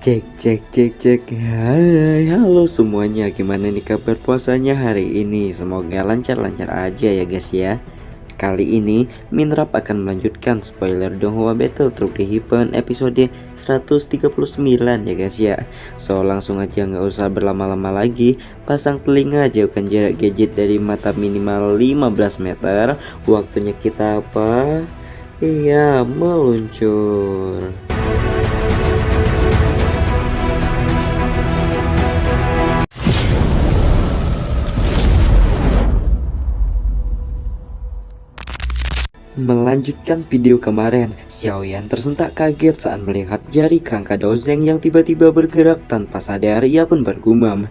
Cek cek cek cek. Hai, halo semuanya. Gimana nih kabar puasanya hari ini? Semoga lancar-lancar aja ya guys ya. Kali ini Minrap akan melanjutkan spoiler Donghua Battle Truk di Hipen episode 139 ya guys ya. So langsung aja, nggak usah berlama-lama lagi. Pasang telinga, jauhkan jarak gadget dari mata minimal 15 meter. Waktunya kita apa? Iya, meluncur. Melanjutkan video kemarin, Xiaoyan tersentak kaget saat melihat jari kerangka Dozeng yang tiba-tiba bergerak tanpa sadar. Ia pun bergumam,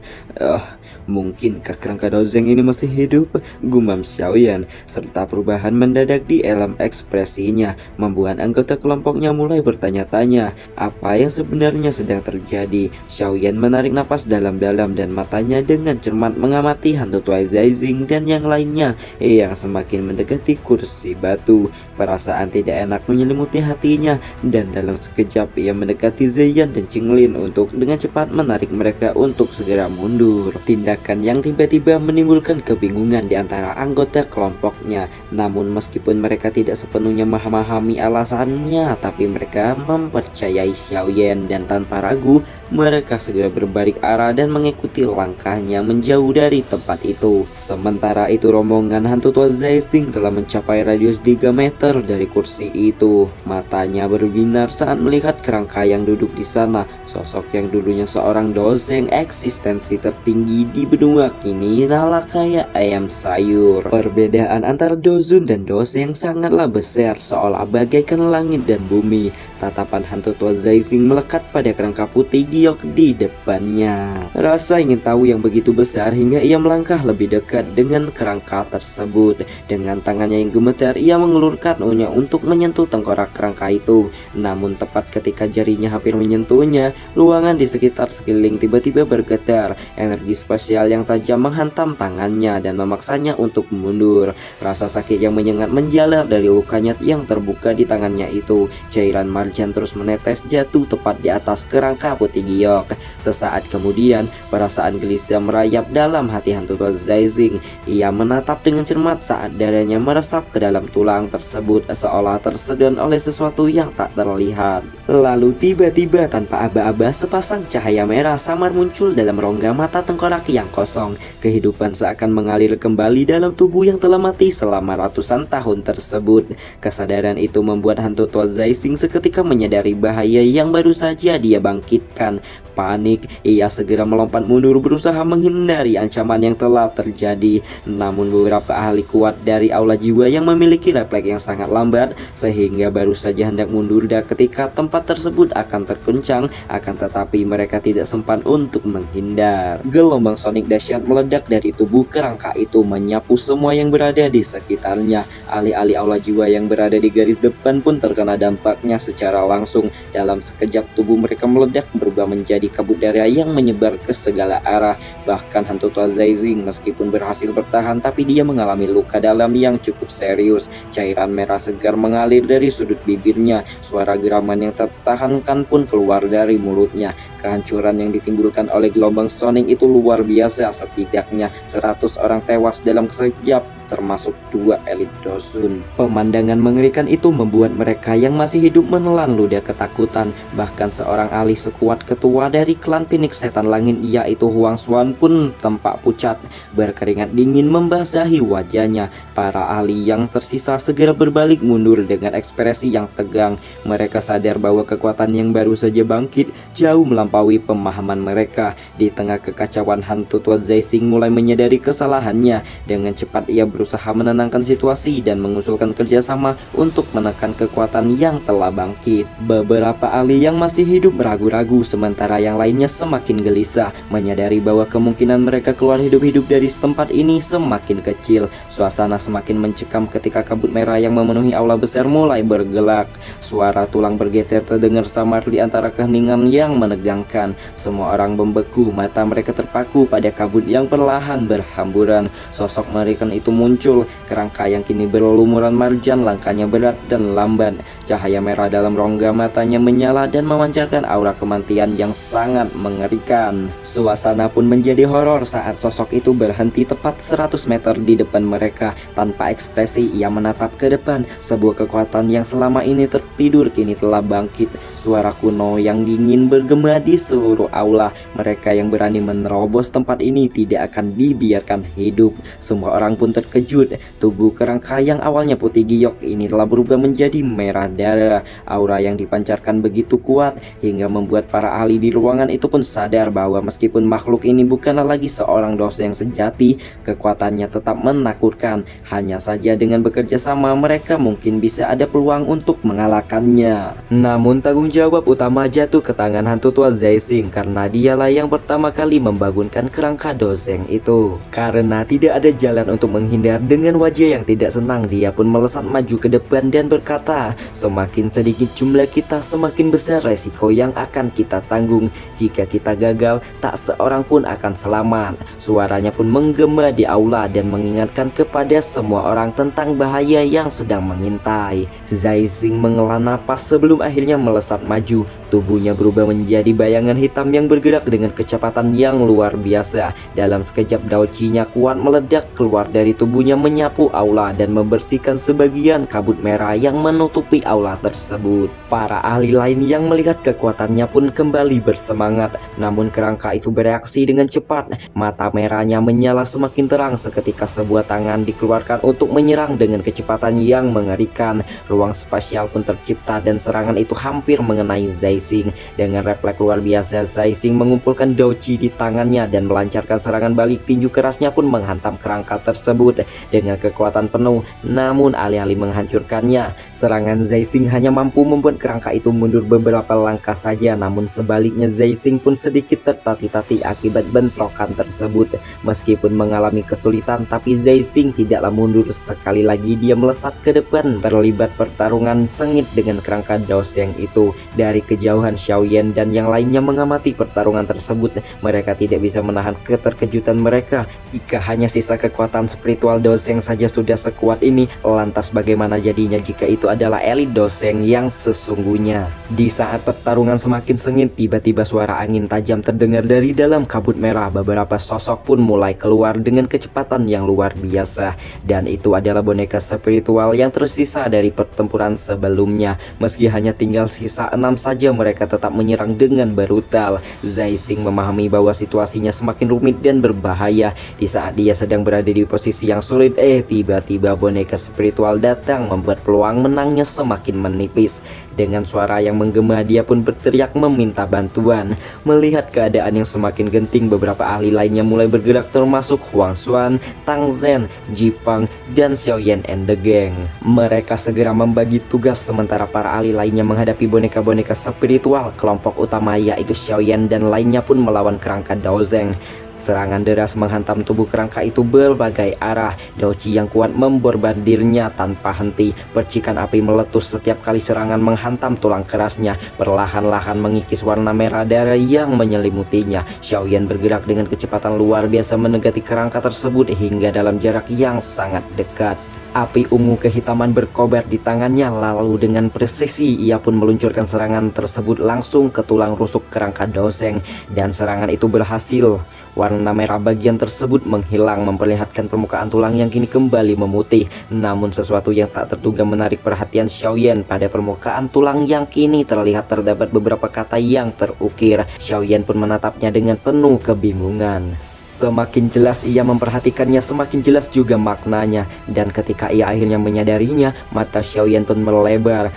mungkinkah kerangka Dozeng ini masih hidup? Gumam Xiaoyan, serta perubahan mendadak di alam ekspresinya membuat anggota kelompoknya mulai bertanya-tanya apa yang sebenarnya sedang terjadi. Xiaoyan menarik napas dalam-dalam dan matanya dengan cermat mengamati hantu tua Zaizing dan yang lainnya yang semakin mendekati kursi batu. Perasaan tidak enak menyelimuti hatinya dan dalam sekejap ia mendekati Ziyan dan Qinglin untuk dengan cepat menarik mereka untuk segera mundur. Tindakan yang tiba-tiba menimbulkan kebingungan di antara anggota kelompoknya. Namun meskipun mereka tidak sepenuhnya memahami alasannya, tapi mereka mempercayai Xiaoyan dan tanpa ragu mereka segera berbalik arah dan mengikuti langkahnya menjauh dari tempat itu. Sementara itu rombongan hantu tua Zaizing telah mencapai radius 3 meter dari kursi itu. Matanya berbinar saat melihat kerangka yang duduk di sana. Sosok yang dulunya seorang Dozeng eksistensi tertinggi di benua kini nyala kayak ayam sayur. Perbedaan antara Dozun dan Dozeng sangatlah besar, seolah bagaikan langit dan bumi. Tatapan hantu tua Zaizing melekat pada kerangka putih giok di depannya. Rasa ingin tahu yang begitu besar hingga ia melangkah lebih dekat dengan kerangka tersebut. Dengan tangannya yang gemetar, ia mengulurkannya untuk menyentuh tengkorak kerangka itu. Namun tepat ketika jarinya hampir menyentuhnya, ruangan di sekitar sekeliling tiba-tiba bergetar. Energi spesial yang tajam menghantam tangannya dan memaksanya untuk mundur. Rasa sakit yang menyengat menjalar dari lukanya yang terbuka di tangannya itu. Cairan marjan terus menetes jatuh tepat di atas kerangka putih giok. Sesaat kemudian, perasaan gelisah merayap dalam hati hantu tua Zaizing. Ia menatap dengan cermat saat dadanya meresap ke dalam tulang tersebut seolah tersedot oleh sesuatu yang tak terlihat. Lalu tiba-tiba tanpa aba-aba sepasang cahaya merah samar muncul dalam rongga mata tengkorak yang kosong. Kehidupan seakan mengalir kembali dalam tubuh yang telah mati selama ratusan tahun tersebut. Kesadaran itu membuat hantu tua Zaizing seketika menyadari bahaya yang baru saja dia bangkitkan. Panik, ia segera melompat mundur berusaha menghindari ancaman yang telah terjadi. Namun beberapa ahli kuat dari aula jiwa yang memiliki refleks yang sangat lambat sehingga baru saja hendak mundur dan ketika tempat tersebut akan terguncang, akan tetapi mereka tidak sempat untuk menghindar. Gelombang sonik dahsyat meledak dari tubuh kerangka itu menyapu semua yang berada di sekitarnya. Ahli-ahli aula jiwa yang berada di garis depan pun terkena dampaknya secara langsung. Dalam sekejap tubuh mereka meledak berubah menjadi kabut darah yang menyebar ke segala arah. Bahkan hantu tua Zaizing meskipun berhasil bertahan, tapi dia mengalami luka dalam yang cukup serius. Cairan merah segar mengalir dari sudut bibirnya. Suara geraman yang tertahankan pun keluar dari mulutnya. Kehancuran yang ditimbulkan oleh gelombang sonik itu luar biasa. Setidaknya 100 orang tewas dalam sekejap, termasuk 2 elit Dozun. Pemandangan mengerikan itu membuat mereka yang masih hidup menelan ludah ketakutan. Bahkan seorang ahli sekuat ketua dari klan Phoenix Setan Langit yaitu Huang Xuan pun tampak pucat, berkeringat dingin membasahi wajahnya. Para ahli yang tersisa segera berbalik mundur dengan ekspresi yang tegang. Mereka sadar bahwa kekuatan yang baru saja bangkit jauh melampaui pemahaman mereka. Di tengah kekacauan, hantu tua Zaizing mulai menyadari kesalahannya. Dengan cepat ia berusaha menenangkan situasi dan mengusulkan kerjasama untuk menekan kekuatan yang telah bangkit. Beberapa ahli yang masih hidup ragu-ragu, sementara yang lainnya semakin gelisah, menyadari bahwa kemungkinan mereka keluar hidup-hidup dari tempat ini semakin kecil. Suasana semakin mencekam ketika kabut merah yang memenuhi aula besar mulai bergelak. Suara tulang bergeser terdengar samar di antara keheningan yang menegangkan. Semua orang membeku, mata mereka terpaku pada kabut yang perlahan berhamburan. Sosok mengerikan itu muncul. Kerangka yang kini berlumuran marjan langkahnya berat dan lamban. Cahaya merah dalam rongga matanya menyala dan memancarkan aura kematian yang sangat mengerikan. Suasana pun menjadi horor saat sosok itu berhenti tepat 100 meter di depan mereka. Tanpa ekspresi ia menatap ke depan. Sebuah kekuatan yang selama ini tertidur kini telah bangkit. Suara kuno yang dingin bergema di seluruh aula. Mereka yang berani menerobos tempat ini tidak akan dibiarkan hidup. Semua orang pun terkejut. Tubuh kerangka yang awalnya putih giok ini telah berubah menjadi merah darah. Aura yang dipancarkan begitu kuat hingga membuat para ahli di ruangan itu pun sadar bahwa meskipun makhluk ini bukanlah lagi seorang dosen yang sejati, kekuatannya tetap menakutkan. Hanya saja dengan bekerja sama mereka mungkin bisa ada peluang untuk mengalahkannya. Namun tanggung jawab utama jatuh ke tangan hantu tua Zaising karena dialah yang pertama kali membangunkan kerangka doseng itu. Karena tidak ada jalan untuk menghindar, dengan wajah yang tidak senang dia pun melesat maju ke depan dan berkata, "Semakin sedikit jumlah kita, semakin besar resiko yang akan kita tanggung. Jika kita gagal, tak seorang pun akan selamat." Suaranya pun menggema di aula dan mengingatkan kepada semua orang tentang bahaya yang sedang mengintai. Zaising menghela napas sebelum akhirnya melesat maju. Tubuhnya berubah menjadi bayangan hitam yang bergerak dengan kecepatan yang luar biasa. Dalam sekejap daucinya kuat meledak keluar dari tubuhnya, menyapu aula dan membersihkan sebagian kabut merah yang menutupi aula tersebut. Para ahli lain yang melihat kekuatannya pun kembali bersemangat. Namun kerangka itu bereaksi dengan cepat. Mata merahnya menyala semakin terang seketika sebuah tangan dikeluarkan untuk menyerang dengan kecepatan yang mengerikan. Ruang spasial pun tercipta dan serangan itu hampir mengenai Zaising. Dengan refleks luar biasa, Zaising mengumpulkan douci di tangannya dan melancarkan serangan balik. Tinju kerasnya pun menghantam kerangka tersebut dengan kekuatan penuh. Namun alih-alih menghancurkannya, serangan Zaising hanya mampu membuat kerangka itu mundur beberapa langkah saja. Namun sebaliknya Zaising pun sedikit tertatih-tatih akibat bentrokan tersebut. Meskipun mengalami kesulitan, tapi Zaising tidaklah mundur. Sekali lagi dia melesat ke depan, terlibat pertarungan sengit dengan kerangka doseng itu. Dari kejauhan, Xiaoyan dan yang lainnya mengamati pertarungan tersebut. Mereka tidak bisa menahan keterkejutan mereka. Jika hanya sisa kekuatan spiritual doseng saja sudah sekuat ini, lantas bagaimana jadinya jika itu adalah elit doseng yang sesungguhnya? Di saat pertarungan semakin sengit, tiba-tiba suara angin tajam terdengar dari dalam kabut merah. Beberapa sosok pun mulai keluar dengan kecepatan yang luar biasa, dan itu adalah boneka spiritual yang tersisa dari pertempuran sebelumnya. Meski hanya tinggal sisa 6 saja, mereka tetap menyerang dengan brutal. Zaising memahami bahwa situasinya semakin rumit dan berbahaya. Di saat dia sedang berada di posisi yang sulit, tiba-tiba boneka spiritual datang membuat peluang menangnya semakin menipis. Dengan suara yang menggema dia pun berteriak meminta bantuan. Melihat keadaan yang semakin genting, beberapa ahli lainnya mulai bergerak termasuk Huang Xuan, Tang Zhen, Jipang, dan Xiaoyan and the Gang. Mereka segera membagi tugas sementara para ahli lainnya menghadapi boneka-boneka spiritual. Kelompok utama yaitu Xiaoyan dan lainnya pun melawan kerangka Daozeng. Serangan deras menghantam tubuh kerangka itu berbagai arah. Douci yang kuat membombardirnya tanpa henti. Percikan api meletus setiap kali serangan menghantam tulang kerasnya, perlahan-lahan mengikis warna merah darah yang menyelimutinya. Xiaoyan bergerak dengan kecepatan luar biasa mendekati kerangka tersebut hingga dalam jarak yang sangat dekat. Api ungu kehitaman berkobar di tangannya, lalu dengan presisi ia pun meluncurkan serangan tersebut langsung ke tulang rusuk kerangka doseng, dan serangan itu berhasil. Warna merah bagian tersebut menghilang, memperlihatkan permukaan tulang yang kini kembali memutih. Namun sesuatu yang tak terduga menarik perhatian Xiaoyan. Pada permukaan tulang yang kini terlihat terdapat beberapa kata yang terukir. Xiaoyan pun menatapnya dengan penuh kebingungan. Semakin jelas ia memperhatikannya, semakin jelas juga maknanya. Dan ketika ia akhirnya menyadarinya, mata Xiaoyan pun melebar.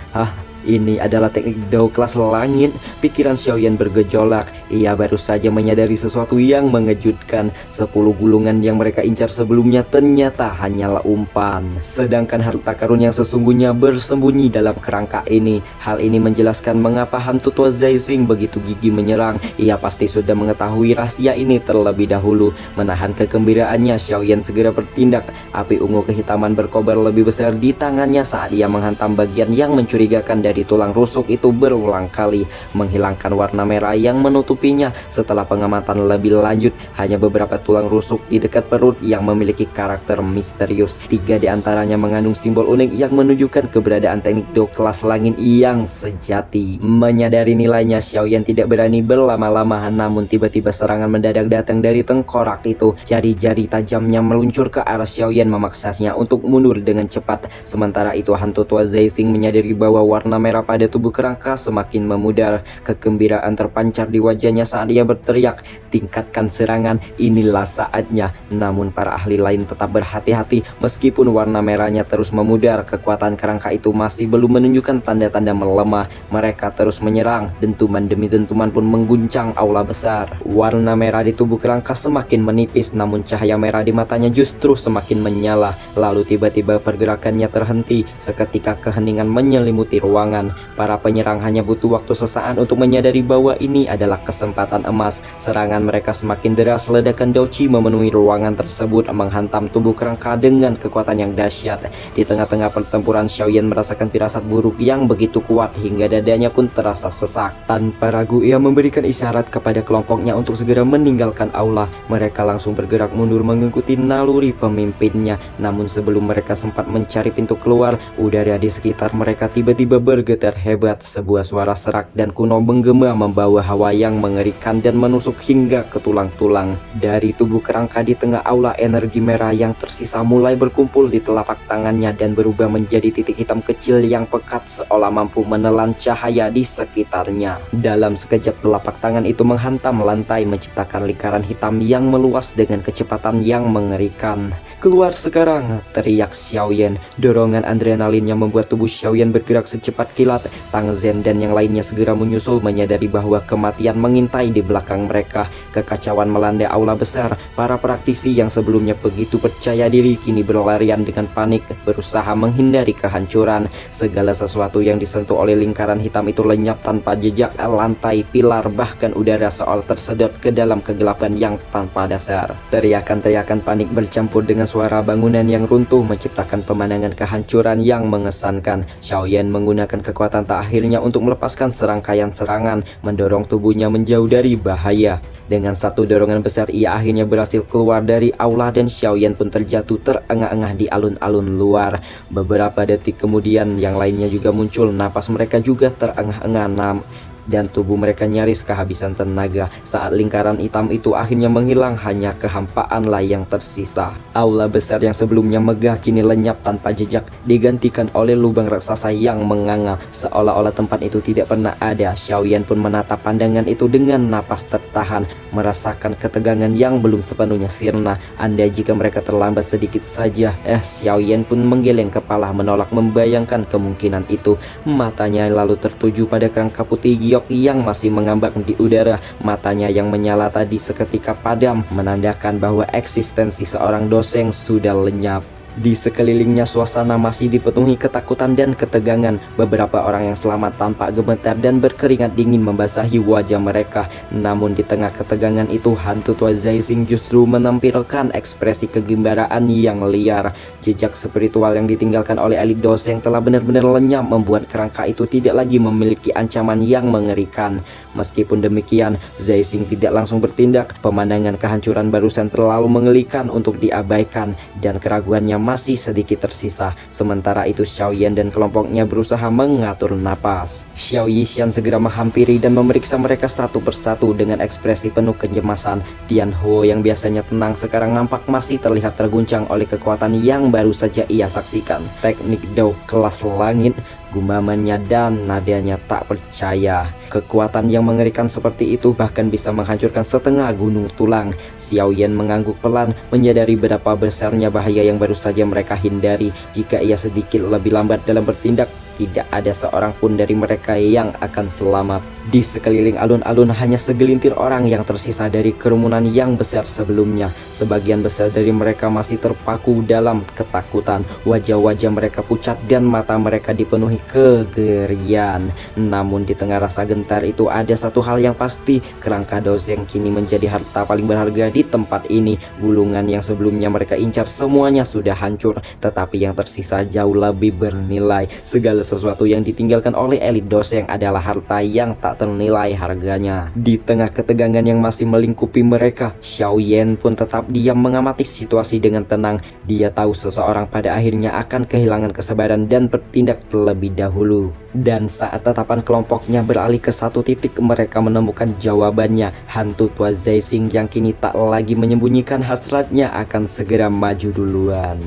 Ini adalah teknik Dao kelas langit. Pikiran Xiaoyan bergejolak. Ia baru saja menyadari sesuatu yang mengejutkan. 10 gulungan yang mereka incar sebelumnya ternyata hanyalah umpan. Sedangkan harta karun yang sesungguhnya bersembunyi dalam kerangka ini. Hal ini menjelaskan mengapa hantu tua Zaising begitu gigih menyerang. Ia pasti sudah mengetahui rahasia ini terlebih dahulu. Menahan kegembiraannya, Xiaoyan segera bertindak. Api ungu kehitaman berkobar lebih besar di tangannya saat ia menghantam bagian yang mencurigakan dari dari tulang rusuk itu berulang kali, menghilangkan warna merah yang menutupinya. Setelah pengamatan lebih lanjut, hanya beberapa tulang rusuk di dekat perut yang memiliki karakter misterius. 3 di antaranya mengandung simbol unik yang menunjukkan keberadaan teknik do kelas langit yang sejati. Menyadari nilainya, Xiaoyan tidak berani berlama-lama, namun tiba-tiba serangan mendadak datang dari tengkorak itu. Jari-jari tajamnya meluncur ke arah Xiaoyan, memaksanya untuk mundur dengan cepat. Sementara itu, hantu tua Zaising menyadari bahwa warna merah pada tubuh kerangka semakin memudar. Kegembiraan terpancar di wajahnya saat ia berteriak, "Tingkatkan serangan, inilah saatnya." Namun para ahli lain tetap berhati-hati. Meskipun warna merahnya terus memudar, kekuatan kerangka itu masih belum menunjukkan tanda-tanda melemah. Mereka terus menyerang, dentuman demi dentuman pun mengguncang aula besar. Warna merah di tubuh kerangka semakin menipis, namun cahaya merah di matanya justru semakin menyala. Lalu tiba-tiba pergerakannya terhenti. Seketika keheningan menyelimuti ruangan. Para penyerang hanya butuh waktu sesaat untuk menyadari bahwa ini adalah kesempatan emas. Serangan mereka semakin deras. Ledakan Douchi memenuhi ruangan tersebut, menghantam tubuh kerangka dengan kekuatan yang dahsyat. Di tengah-tengah pertempuran, Xiaoyan merasakan firasat buruk yang begitu kuat hingga dadanya pun terasa sesak. Tanpa ragu, ia memberikan isyarat kepada kelompoknya untuk segera meninggalkan aula. Mereka langsung bergerak mundur mengikuti naluri pemimpinnya. Namun sebelum mereka sempat mencari pintu keluar, udara di sekitar mereka tiba-tiba bergetar hebat. Sebuah suara serak dan kuno menggema membawa hawa yang mengerikan dan menusuk hingga ke tulang-tulang. Dari tubuh kerangka di tengah aula, energi merah yang tersisa mulai berkumpul di telapak tangannya dan berubah menjadi titik hitam kecil yang pekat, seolah mampu menelan cahaya di sekitarnya. Dalam sekejap, telapak tangan itu menghantam lantai, menciptakan lingkaran hitam yang meluas dengan kecepatan yang mengerikan. "Keluar sekarang!" teriak Xiaoyan. Dorongan adrenalinnya membuat tubuh Xiaoyan bergerak secepat kilat. Tang Zhen dan yang lainnya segera menyusul, menyadari bahwa kematian mengintai di belakang mereka. Kekacauan melanda aula besar. Para praktisi yang sebelumnya begitu percaya diri kini berlarian dengan panik, berusaha menghindari kehancuran. Segala sesuatu yang disentuh oleh lingkaran hitam itu lenyap tanpa jejak. Lantai, pilar, bahkan udara seolah tersedot ke dalam kegelapan yang tanpa dasar. Teriakan-teriakan panik bercampur dengan suara bangunan yang runtuh, menciptakan pemandangan kehancuran yang mengesankan. Xiaoyan menggunakan kekuatan tak akhirnya untuk melepaskan serangkaian serangan, mendorong tubuhnya menjauh dari bahaya. Dengan satu dorongan besar, ia akhirnya berhasil keluar dari aula dan Xiaoyan pun terjatuh terengah-engah di alun-alun luar. Beberapa detik kemudian, yang lainnya juga muncul. Napas mereka juga terengah-engah dan tubuh mereka nyaris kehabisan tenaga. Saat lingkaran hitam itu akhirnya menghilang, hanya kehampaanlah yang tersisa. Aula besar yang sebelumnya megah kini lenyap tanpa jejak, digantikan oleh lubang raksasa yang menganga, seolah-olah tempat itu tidak pernah ada. Xiaoyan pun menatap pandangan itu dengan napas tertahan, merasakan ketegangan yang belum sepenuhnya sirna. Andai jika mereka terlambat sedikit saja. Xiaoyan pun menggeleng kepala, menolak membayangkan kemungkinan itu. Matanya lalu tertuju pada kerangka putih giok yang masih mengambang di udara. Matanya yang menyala tadi seketika padam, menandakan bahwa eksistensi seorang Doseng sudah lenyap. Di sekelilingnya suasana masih dipenuhi ketakutan dan ketegangan. Beberapa orang yang selamat tampak gemetar dan berkeringat dingin membasahi wajah mereka. Namun di tengah ketegangan itu, hantu tua Zaising justru menampilkan ekspresi kegembiraan yang liar. Jejak spiritual yang ditinggalkan oleh elit Doseng telah benar-benar lenyap, membuat kerangka itu tidak lagi memiliki ancaman yang mengerikan. Meskipun demikian, Zaising tidak langsung bertindak. Pemandangan kehancuran barusan terlalu mengerikan untuk diabaikan, dan keraguannya masih sedikit tersisa. Sementara itu, Xiaoyan dan kelompoknya berusaha mengatur napas. Xiao Yishan segera menghampiri dan memeriksa mereka satu persatu dengan ekspresi penuh kecemasan. Tian Ho yang biasanya tenang sekarang nampak masih terlihat terguncang oleh kekuatan yang baru saja ia saksikan. "Teknik Do kelas langit," gumamannya dan nadanya tak percaya. Kekuatan yang mengerikan seperti itu bahkan bisa menghancurkan setengah gunung tulang. Xiaoyan mengangguk pelan, menyadari betapa besarnya bahaya yang baru saja mereka hindari. Jika ia sedikit lebih lambat dalam bertindak, tidak ada seorang pun dari mereka yang akan selamat. Di sekeliling alun-alun hanya segelintir orang yang tersisa dari kerumunan yang besar sebelumnya. Sebagian besar dari mereka masih terpaku dalam ketakutan. Wajah-wajah mereka pucat dan mata mereka dipenuhi kegerian. Namun di tengah rasa gentar itu ada satu hal yang pasti. Kerangka Doseng kini menjadi harta paling berharga di tempat ini. Gulungan yang sebelumnya mereka incar semuanya sudah hancur, tetapi yang tersisa jauh lebih bernilai. Segala sesuatu yang ditinggalkan oleh elit Doseng adalah harta yang tak ternilai harganya. Di tengah ketegangan yang masih melingkupi mereka, Xiao Yan pun tetap diam mengamati situasi dengan tenang. Dia tahu seseorang pada akhirnya akan kehilangan kesabaran dan bertindak terlebih dahulu. Dan saat tatapan kelompoknya beralih ke satu titik, mereka menemukan jawabannya. Hantu tua Zaising yang kini tak lagi menyembunyikan hasratnya akan segera maju duluan.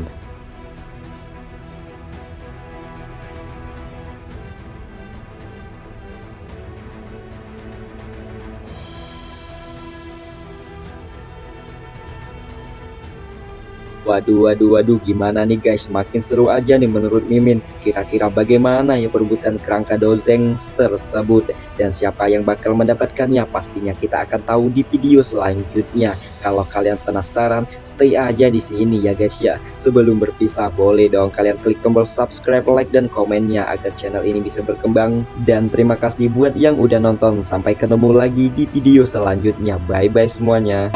Waduh, gimana nih guys, makin seru aja nih menurut Mimin. Kira-kira bagaimana ya perebutan kerangka Dozeng tersebut, dan siapa yang bakal mendapatkannya? Pastinya kita akan tahu di video selanjutnya. Kalau kalian penasaran, stay aja di sini ya guys ya. Sebelum berpisah, boleh dong kalian klik tombol subscribe, like, dan komennya agar channel ini bisa berkembang. Dan terima kasih buat yang udah nonton. Sampai ketemu lagi di video selanjutnya. Bye bye semuanya.